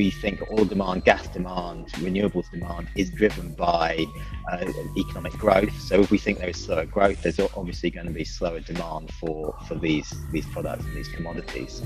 we think oil demand, gas demand, renewables demand is driven by economic growth. So if we think there is slower growth, there's obviously going to be slower demand for these products and these commodities.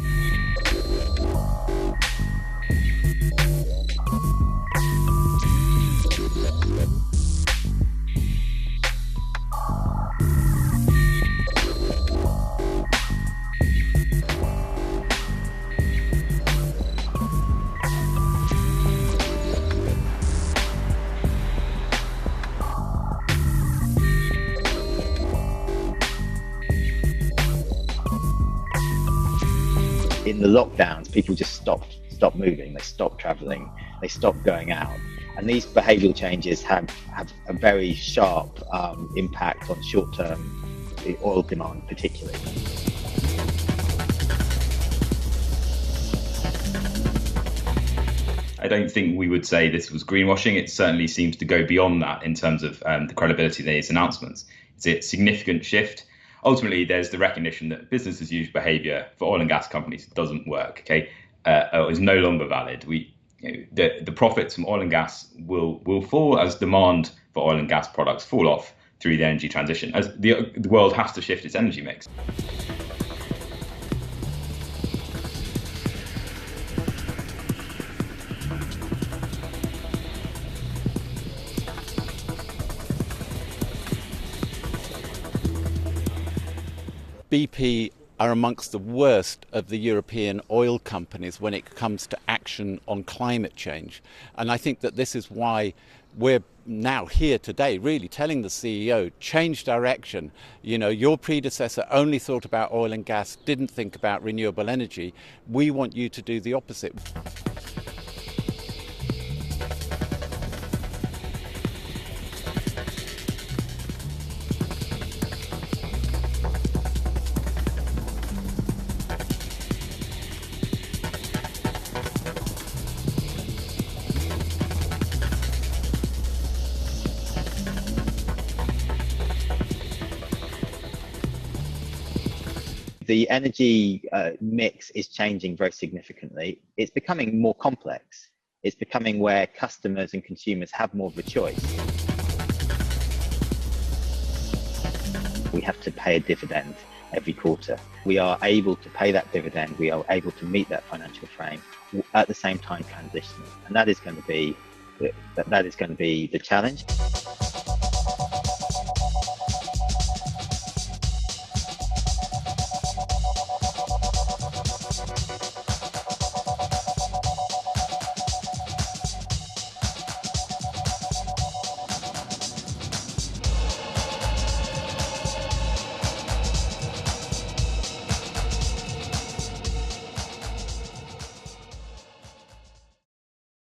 In the lockdowns, people just stopped moving, they stopped traveling, they stopped going out. And these behavioural changes have a very sharp impact on short-term oil demand particularly. I don't think we would say this was greenwashing. It certainly seems to go beyond that in terms of the credibility of these announcements. It's a significant shift. Ultimately, there's the recognition that business as usual behaviour for oil and gas companies doesn't work. Okay, is no longer valid. The profits from oil and gas will fall as demand for oil and gas products fall off through the energy transition, as the world has to shift its energy mix. BP are amongst the worst of the European oil companies when it comes to action on climate change. And I think that this is why we're now here today, really telling the CEO, change direction. You know, your predecessor only thought about oil and gas, didn't think about renewable energy. We want you to do the opposite. The energy mix is changing very significantly. It's becoming more complex. It's becoming where customers and consumers have more of a choice. We have to pay a dividend every quarter. We are able to pay that dividend. We are able to meet that financial frame at the same time transitioning, and that is going to be the challenge.